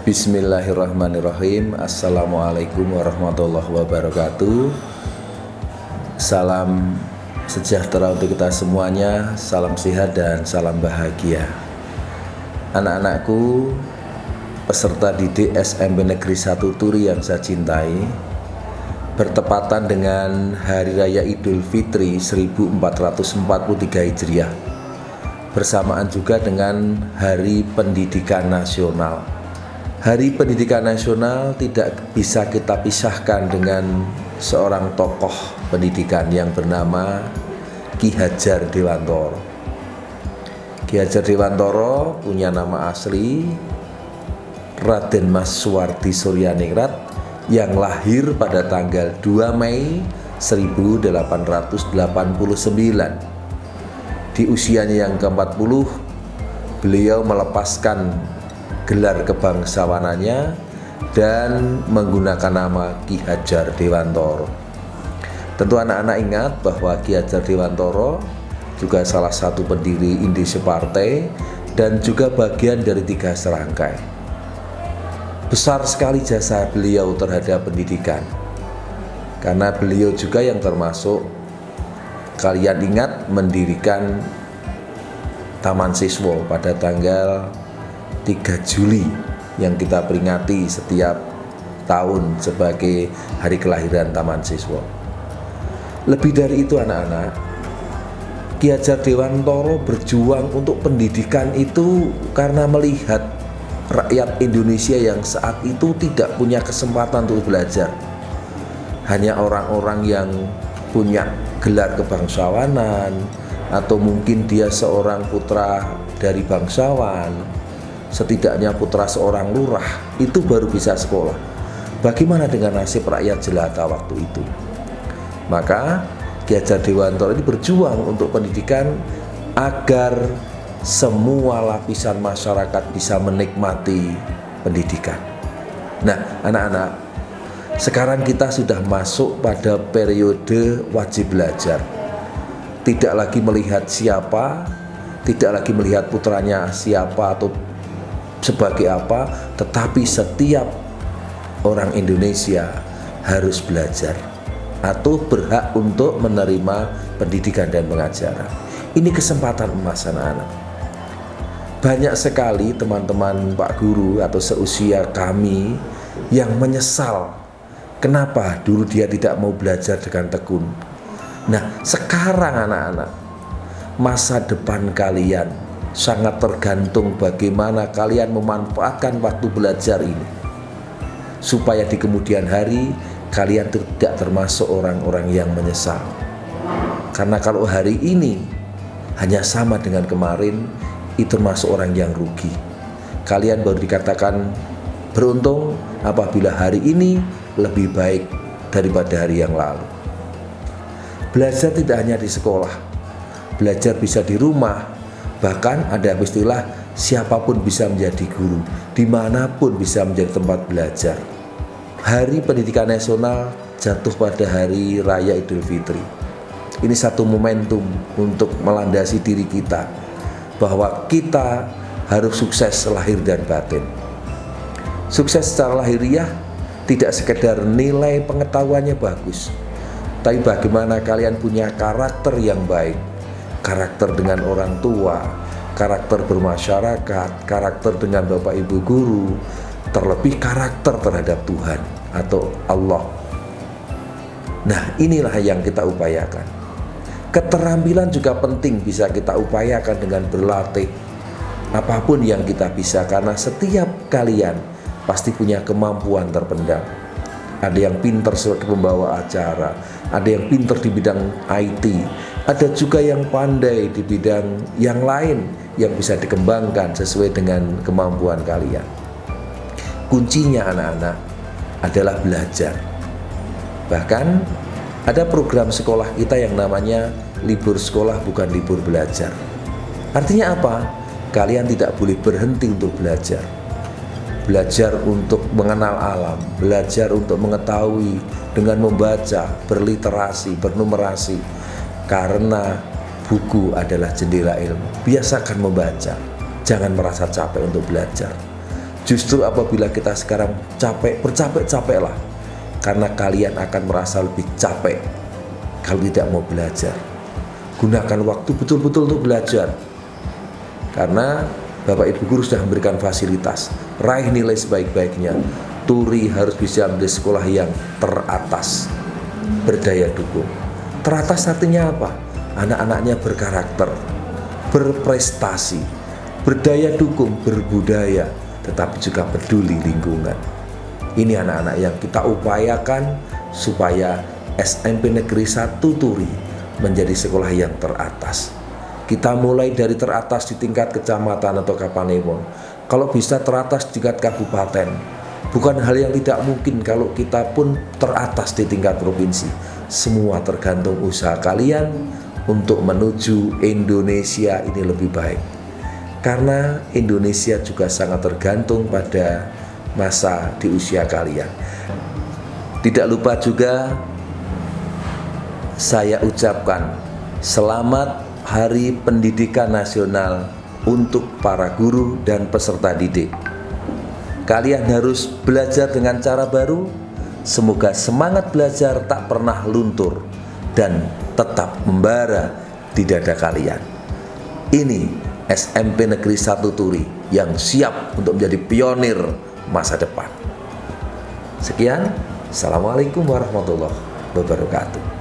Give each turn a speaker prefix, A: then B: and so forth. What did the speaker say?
A: Bismillahirrahmanirrahim. Assalamualaikum warahmatullahi wabarakatuh. Salam sejahtera untuk kita semuanya. Salam sehat dan salam bahagia. Anak-anakku, peserta didik SMP Negeri 1 Turi yang saya cintai, bertepatan dengan Hari Raya Idul Fitri 1443 Hijriah, bersamaan juga dengan Hari Pendidikan Nasional. Hari Pendidikan Nasional tidak bisa kita pisahkan dengan seorang tokoh pendidikan yang bernama Ki Hajar Dewantoro. Ki Hajar Dewantoro punya nama asli Raden Mas Suwardi Suryaningrat yang lahir pada tanggal 2 Mei 1889. Di usianya yang ke-40, beliau melepaskan gelar kebangsawanannya dan menggunakan nama Ki Hajar Dewantoro. Tentu anak-anak ingat bahwa Ki Hajar Dewantoro juga salah satu pendiri Indische Partai dan juga bagian dari 3 serangkai. Besar sekali jasa beliau terhadap pendidikan, karena beliau juga yang termasuk, kalian ingat, mendirikan Taman Siswa pada tanggal 3 Juli yang kita peringati setiap tahun sebagai hari kelahiran Taman Siswa. Lebih dari itu anak-anak, Ki Hajar Dewantoro berjuang untuk pendidikan itu karena melihat rakyat Indonesia yang saat itu tidak punya kesempatan untuk belajar. Hanya orang-orang yang punya gelar kebangsawanan, atau mungkin dia seorang putra dari bangsawan, setidaknya putra seorang lurah, itu baru bisa sekolah. Bagaimana dengan nasib rakyat jelata waktu itu? Maka Ki Hajar Dewantoro ini berjuang untuk pendidikan agar semua lapisan masyarakat bisa menikmati pendidikan. Nah, anak-anak, sekarang kita sudah masuk pada periode wajib belajar. Tidak lagi melihat siapa, tidak lagi melihat putranya siapa atau sebagai apa, tetapi setiap orang Indonesia harus belajar atau berhak untuk menerima pendidikan dan pengajaran. Ini kesempatan emas anak-anak. Banyak sekali teman-teman Pak Guru atau seusia kami yang menyesal kenapa dulu dia tidak mau belajar dengan tekun. Nah, sekarang anak-anak, masa depan kalian sangat tergantung bagaimana kalian memanfaatkan waktu belajar ini, supaya di kemudian hari kalian tidak termasuk orang-orang yang menyesal. Karena kalau hari ini hanya sama dengan kemarin, itu termasuk orang yang rugi. Kalian baru dikatakan beruntung apabila hari ini lebih baik daripada hari yang lalu. Belajar tidak hanya di sekolah, belajar bisa di rumah. Bahkan ada istilah siapapun bisa menjadi guru, dimanapun bisa menjadi tempat belajar. Hari Pendidikan Nasional jatuh pada Hari Raya Idul Fitri. Ini satu momentum untuk melandasi diri kita bahwa kita harus sukses lahir dan batin. Sukses secara lahiriah tidak sekedar nilai pengetahuannya bagus, tapi bagaimana kalian punya karakter yang baik, karakter dengan orang tua, karakter bermasyarakat, karakter dengan Bapak Ibu guru, terlebih karakter terhadap Tuhan atau Allah. Nah, inilah yang kita upayakan. Keterampilan juga penting bisa kita upayakan dengan berlatih. Apapun yang kita bisa, karena setiap kalian pasti punya kemampuan terpendam. Ada yang pintar sebagai pembawa acara, ada yang pintar di bidang IT, ada juga yang pandai di bidang yang lain yang bisa dikembangkan sesuai dengan kemampuan kalian. Kuncinya anak-anak adalah belajar. Bahkan ada program sekolah kita yang namanya libur sekolah bukan libur belajar. Artinya apa? Kalian tidak boleh berhenti untuk belajar. Belajar untuk mengenal alam, belajar untuk mengetahui dengan membaca, berliterasi, bernumerasi. Karena buku adalah jendela ilmu. Biasakan membaca, jangan merasa capek untuk belajar. Justru apabila kita sekarang bercapek-capeklah, karena kalian akan merasa lebih capek kalau tidak mau belajar. Gunakan waktu betul-betul untuk belajar, karena Bapak Ibu Guru sudah memberikan fasilitas. Raih nilai sebaik-baiknya. Turi harus bisa menjadi sekolah yang teratas, berdaya dukung. Teratas artinya apa? Anak-anaknya berkarakter, berprestasi, berdaya dukung, berbudaya, tetapi juga peduli lingkungan. Ini anak-anak yang kita upayakan supaya SMP Negeri 1 Turi menjadi sekolah yang teratas. Kita mulai dari teratas di tingkat kecamatan atau kapanewon. Kalau bisa teratas di tingkat kabupaten. Bukan hal yang tidak mungkin kalau kita pun teratas di tingkat provinsi. Semua tergantung usaha kalian untuk menuju Indonesia ini lebih baik. Karena Indonesia juga sangat tergantung pada masa di usia kalian. Tidak lupa juga saya ucapkan selamat Hari Pendidikan Nasional untuk para guru dan peserta didik. Kalian harus belajar dengan cara baru. Semoga semangat belajar tak pernah luntur dan tetap membara di dada kalian. Ini SMP Negeri 1 Turi yang siap untuk menjadi pionir masa depan. Sekian, Assalamualaikum warahmatullahi wabarakatuh.